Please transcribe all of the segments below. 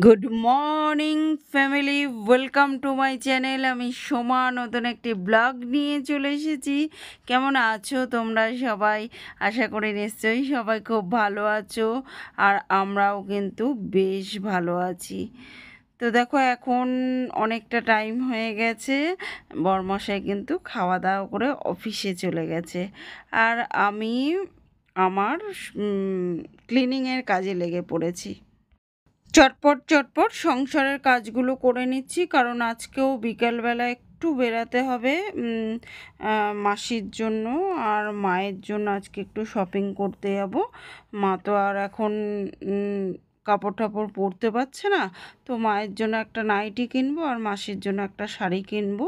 Good morning family, welcome to my channel. আমি সোমা নতুন একটি ব্লগ নিয়ে চলে এসেছি। কেমন আছো তোমরা সবাই? আশা করি নিশ্চয়ই সবাই খুব ভালো আছো, আর আমরাও কিন্তু বেশ ভালো আছি। তো দেখো, এখন অনেকটা টাইম হয়ে গেছে, বরমশাই কিন্তু খাওয়া দাওয়া করে অফিসে চলে গেছে, আর আমি আমার ক্লিনিংয়ের কাজে লেগে পড়েছি। চটপট চটপট সংসারের কাজগুলো করে নিচ্ছি, কারণ আজকেও বিকেলবেলা একটু বেরাতে হবে মাসির জন্য আর মায়ের জন্য। আজকে একটু শপিং করতে যাব। মা তো আর এখন কাপড় টাপড় পরতে পারছে না, তো মায়ের জন্য একটা নাইটি কিনবো আর মাসির জন্য একটা শাড়ি কিনবো,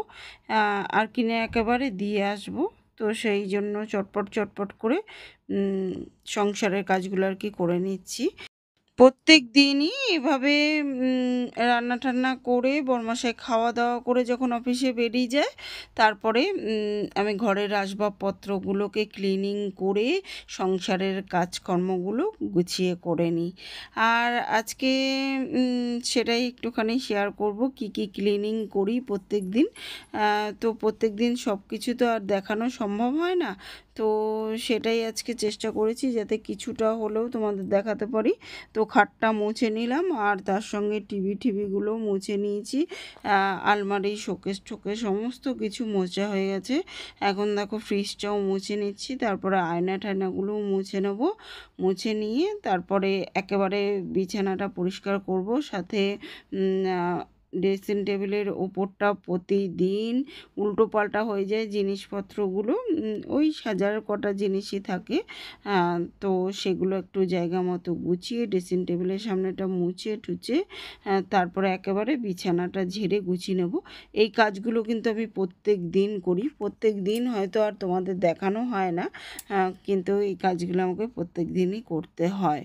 আর কিনে একেবারে দিয়ে আসবো। তো সেই জন্য চটপট চটপট করে সংসারের কাজগুলো আর কি করে নিচ্ছি। প্রত্যেক দিনই এভাবে রান্না টান্না করে বরমাসায় খাওয়া দাওয়া করে যখন অফিসে বেরিয়ে যায়, তারপরে আমি ঘরের আসবাবপত্রগুলোকে ক্লিনিং করে সংসারের কাজকর্মগুলো গুছিয়ে করে নিই। আর আজকে সেটাই একটুখানি শেয়ার করব, কি কি ক্লিনিং করি প্রত্যেক দিন। তো প্রত্যেক দিন সব কিছু তো আর দেখানো সম্ভব হয় না, তো সেটাই আজকে চেষ্টা করেছি যাতে কিছুটা হলেও তোমাদের দেখাতে পারি। তো খাটটা মুছে নিলাম, আর তার সঙ্গে টিভিগুলো মুছে নিয়েছি। আলমারি, শোকেস টোকেস সমস্ত কিছু মোছা হয়ে গেছে। এখন দেখো ফ্রিজটাও মুছে নিচ্ছি, তারপরে আয়না টায়নাগুলোও মুছে নেব। মুছে নিয়ে তারপরে একেবারে বিছানাটা পরিষ্কার করব, সাথে ড্রেসিং টেবিলের ওপরটা প্রতিদিন উল্টো পাল্টা হয়ে যায় জিনিসপত্রগুলো। ওই সাজার কটা জিনিসই থাকে, তো সেগুলো একটু জায়গা মতো গুছিয়ে ড্রেসিং টেবিলের সামনেটা মুছে টুচে তারপরে একেবারে বিছানাটা ঝেড়ে গুছিয়ে নেব। এই কাজগুলো কিন্তু আমি প্রত্যেক দিন করি। প্রত্যেক দিন হয়তো আর তোমাদের দেখানো হয় না, কিন্তু এই কাজগুলো আমাকে প্রত্যেক দিনই করতে হয়।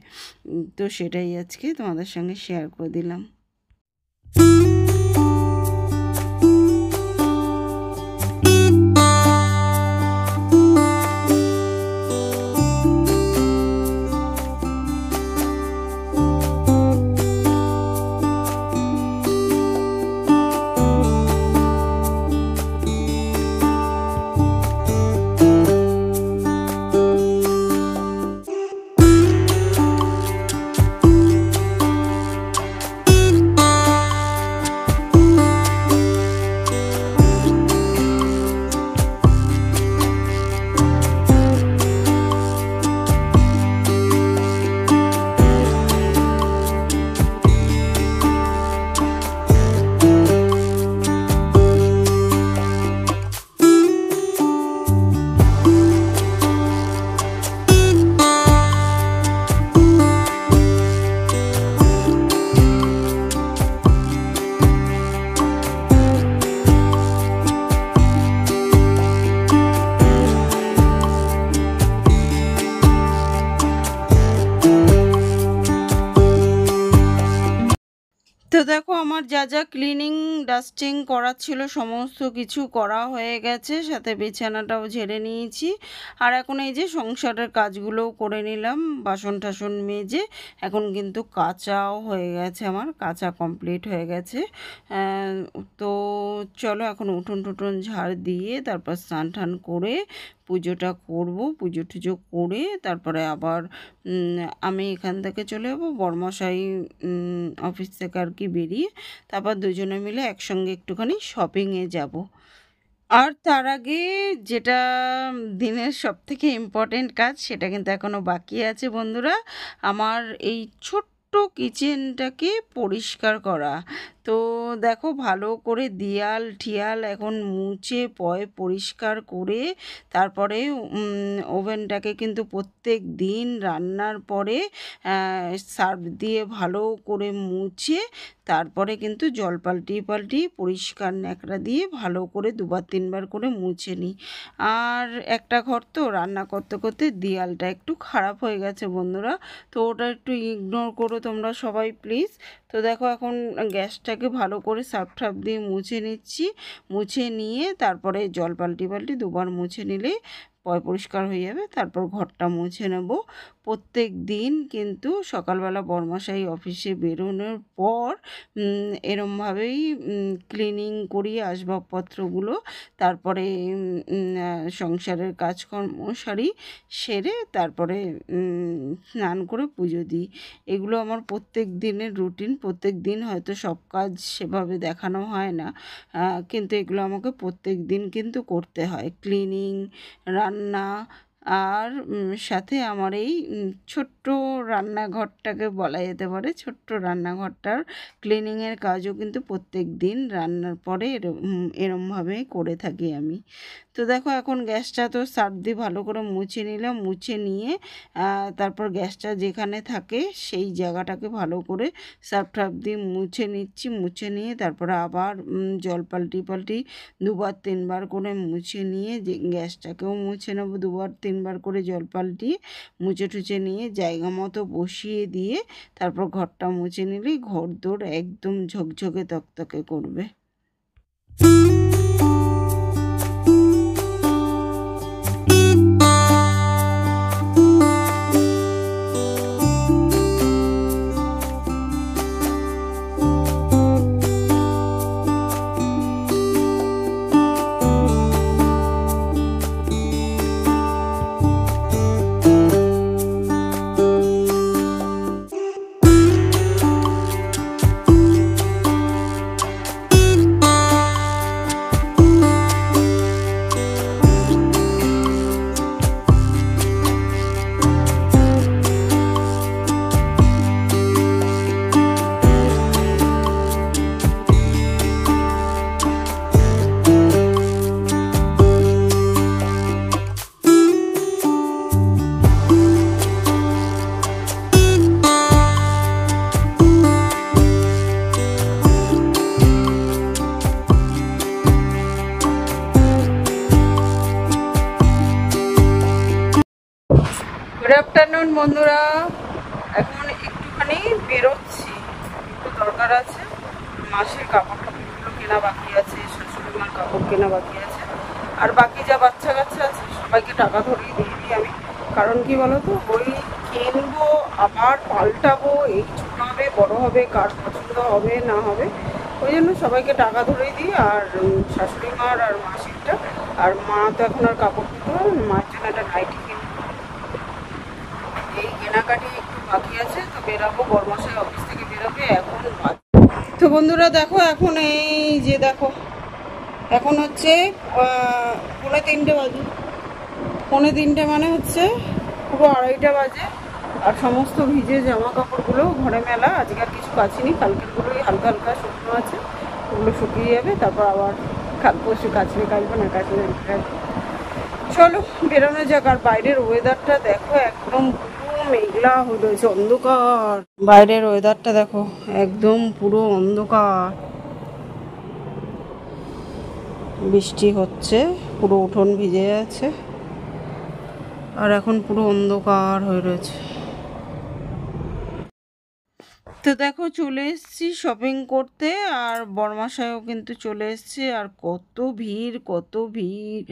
তো সেটাই আজকে তোমাদের সঙ্গে শেয়ার করে দিলাম। তো দেখো, আমার যা যা ক্লিনিং ডাস্টিং করার ছিল সমস্ত কিছু করা হয়ে গেছে, সাথে বিছানাটাও ঝেড়ে নিয়েছি। আর এখন এই যে সংসারের কাজগুলোও করে নিলাম, বাসন টাসন মেজে এখন কিন্তু কাচাও হয়ে গেছে, আমার কাচা কমপ্লিট হয়ে গেছে। তো চলো এখন উঠোন টুটুন ঝাড় দিয়ে তারপর স্নান টান করে পুজোটা করব। পুজো টুজো করে তারপরে আবার আমি এখান থেকে চলে যাবো, বরমশাই অফিস থেকে আর কি বেরিয়ে তারপর দুজনে মিলে একসঙ্গে একটুখানি শপিংয়ে যাব। আর তার আগে যেটা দিনের সবথেকে ইম্পর্টেন্ট কাজ, সেটা কিন্তু এখনও বাকি আছে বন্ধুরা। আমার এই ছোট্ট কিচেনটাকে পরিষ্কার করা। তো দেখো, ভালো করে দেয়াল ঠিয়াল এখন মুছে পরিষ্কার করে তারপরে ওভেনটাকে কিন্তু প্রত্যেক দিন রান্নার পরে সার্ফ দিয়ে ভালো করে মুছে তারপরে কিন্তু জল পাল্টিয়ে পরিষ্কার ন্যাকড়া দিয়ে ভালো করে দুবার তিনবার করে মুছে নিই। আর একটা ঘর তো রান্না করতে করতে দেয়ালটা একটু খারাপ হয়ে গেছে বন্ধুরা, তো ওটা একটু ইগনোর করো তোমরা সবাই প্লিজ। তো দেখো, এখন গ্যাসটাকে ভালো করে সার্ফ টার্ফ দিয়ে মুছে নিচ্ছি। মুছে নিয়ে তারপরে জল পাল্টি দুবার মুছে নিলেই পরিষ্কার হয়ে যাবে। তারপর ঘরটা মুছে নেব। প্রত্যেক দিন কিন্তু সকালবেলা বরমশাই অফিসে বেরোনোর পর এরমভাবেই ক্লিনিং করি আসবাবপত্রগুলো। তারপরে সংসারের কাজকর্ম সারি, সেরে তারপরে স্নান করে পুজো দিই। এগুলো আমার প্রত্যেক দিনের রুটিন। প্রত্যেক দিন হয়তো সব কাজ সেভাবে দেখানো হয় না, কিন্তু এগুলো আমাকে প্রত্যেক দিন কিন্তু করতে হয়। ক্লিনিং, রান্না, আর সাথে আমার এই ছোট্ট রান্নাঘরটাকে বলা যেতে পারে, ছোট্ট রান্নাঘরটার ক্লিনিংয়ের কাজও কিন্তু প্রত্যেক দিন রান্নার পরে এরমভাবে করে থাকি আমি। তো দেখো এখন গ্যাসটা তো সার্ফ দিয়ে ভালো করে মুছে নিলাম। মুছে নিয়ে তারপর গ্যাসটা যেখানে থাকে সেই জায়গাটাকে ভালো করে সার্ফ টার্ফ দিয়ে মুছে নিচ্ছি। মুছে নিয়ে তারপরে আবার জল পাল্টি দুবার তিনবার করে মুছে নিয়ে যে গ্যাসটাকেও মুছে নেবো, দুবার তিনবার করে জল পাল্টিয়ে মুছে টুছে নিয়ে জায়গা মতো বসিয়ে দিয়ে তারপর ঘরটা মুছে নিলেই ঘর দৌড় একদম ঝকঝকে তকতকে করবে। গুড আফটারনুন বন্ধুরা, এখন একটুখানি বেরোচ্ছি, একটু দরকার আছে। মাসের কাপড় টাপড়গুলো কেনা বাকি আছে, শাশুড়ি মার কাপড় কেনা বাকি আছে, আর বাকি যা বাচ্চা কাচ্চা আছে সবাইকে টাকা ধরিয়ে দিয়ে দিই আমি। কারণ কি বলতো, ওই কিনবো আবার পাল্টাবো, এই ছোটো হবে বড়ো হবে, কার পছন্দ হবে না হবে, ওই জন্য সবাইকে টাকা ধরিয়ে দিই। আর শাশুড়ি মার আর মাসিরটা, আর মা তো এখন আর কাপড় দিতে হবে, মার জন্য একটা নাইটি কিনবো। এই কেনাকাটি একটু বাকি আছে, তো বেরাবো, বরমশাই অফিস থেকে বেরোবে এখন। তো বন্ধুরা দেখো, এখন এই যে দেখো, এখন হচ্ছে 3:45 বাজে। 3:45 মানে হচ্ছে পুরো 2:30 বাজে। আর সমস্ত ভিজে জামা কাপড়গুলো ঘরে মেলা, আজকে আর কিছু কাচিনি, কালকেরগুলোই হালকা হালকা শুকনো আছে, ওগুলো শুকিয়ে যাবে। তারপর আবার কাল পরশু কাচলে কাচবো, না কাচলে কাচবো। চলো বেরোনো যাক। আর বাইরের ওয়েদারটা দেখো, একদম পুরো মেঘলা হয়ে রয়েছে, অন্ধকার। বাইরের ওয়েদারটা দেখো, একদম পুরো অন্ধকার, বৃষ্টি হচ্ছে, পুরো উঠোন ভিজে আছে, আর এখন পুরো অন্ধকার হয়ে রয়েছে। তো দেখো চলে এসেছি শপিং করতে, আর বরমাশাইও কিন্তু চলে এসছে। আর কত ভিড়, কত ভিড়!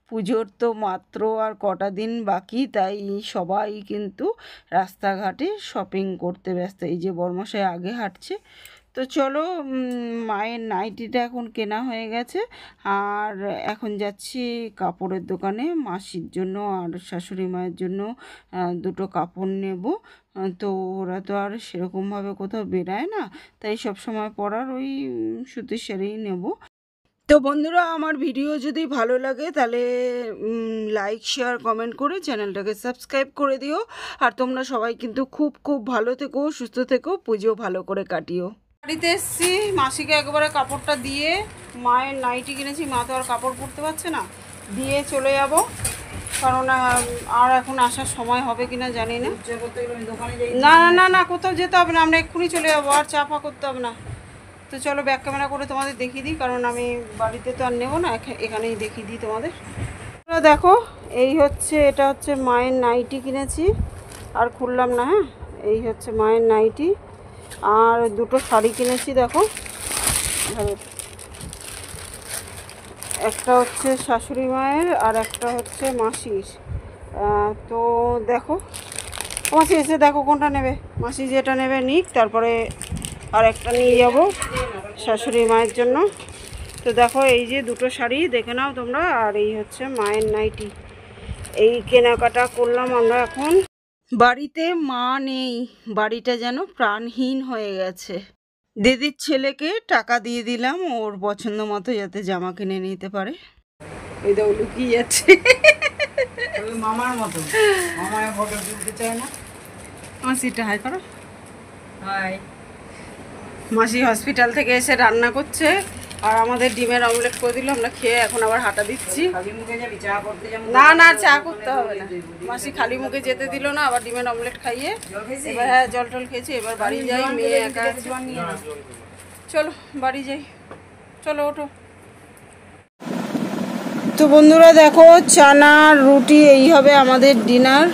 পুজোর তো মাত্র আর কটা দিন বাকি, তাই সবাই কিন্তু রাস্তাঘাটে শপিং করতে ব্যস্ত। এই যে বরমাশাই আগে হাঁটছে। তো চলো, মায়ের নাইটিটা এখন কেনা হয়ে গেছে, আর এখন যাচ্ছি কাপড়ের দোকানে মাসির জন্য আর শাশুড়ি মায়ের জন্য দুটো কাপড় নেব। তো ওরা তো আর সেরকমভাবে কোথাও বেরায় না, তাই সব সময় পরার ওই সুতির শাড়িই নেব। তো বন্ধুরা, আমার ভিডিও যদি ভালো লাগে তাহলে লাইক শেয়ার কমেন্ট করে চ্যানেলটাকে সাবস্ক্রাইব করে দিও। আর তোমরা সবাই কিন্তু খুব খুব ভালো থেকো, সুস্থ থেকো, পুজো ভালো করে কাটিও। বাড়িতে এসেছি, মাসিকে একবারে কাপড়টা দিয়ে, মায়ের নাইটি কিনেছি, মা তো আর কাপড় পরতে পারছে না, দিয়ে চলে যাব। কারণ আর এখন আসার সময় হবে কিনা জানি না। না না না না, কোথাও যেতে হবে না, আমরা এক্ষুনি চলে যাবো, আর চাপা করতে হবে না। তো চলো ব্যাক ক্যামেরা করে তোমাদের দেখিয়ে দিই, কারণ আমি বাড়িতে তো আর নেবো না, এখানেই দেখিয়ে দিই তোমাদের। দেখো, এই হচ্ছে, এটা হচ্ছে মায়ের নাইটি কিনেছি, আর খুললাম না। হ্যাঁ, এই হচ্ছে মায়ের নাইটি, আর দুটো শাড়ি কিনেছি। দেখো, একটা হচ্ছে শাশুড়ি মায়ের আর একটা হচ্ছে মাসির। তো দেখো মাসি এসে দেখো কোনটা নেবে, মাসি যেটা নেবে নিক, তারপরে আর একটা নিয়ে যাব শাশুড়ি মায়ের জন্য। তো দেখো এই যে দুটো শাড়ি দেখে নাও তোমরা, আর এই হচ্ছে মায়ের নাইটি। এই কেনাকাটা করলাম আমরা। এখন বাড়িতে মা নেই, বাড়িটা যেন প্রাণহীন হয়ে গেছে। দিদির ছেলেকে টাকা দিয়ে দিলাম ওর পছন্দ মতো যাতে জামা কিনে নিতে পারে। এই দাও লুকিয়ে যাচ্ছে মামার মতো, মামায় ফটো তুলতে চায় না। মাসিটা হাই করো। হাই। মাসি হসপিটাল থেকে এসে রান্না করছে আর আমাদের ডিমের অমলেট করে দিল, আমরা খেয়ে এখন আবার হাঁটা দিচ্ছি। খালি মুখে যাবি, চা করতে যাবো? না না, চা করতে হবে না, মাসি খালি মুখে যেতে দিল না, আবার ডিমের অমলেট খাইয়ে এবার হ্যাঁ জল টল খেয়েছি। এবার বাড়ি যাই, মেয়ে একা আছে। চলো বাড়ি যাই, চলো ওঠো। তো বন্ধুরা দেখো চানা রুটি এই হবে আমাদের ডিনার।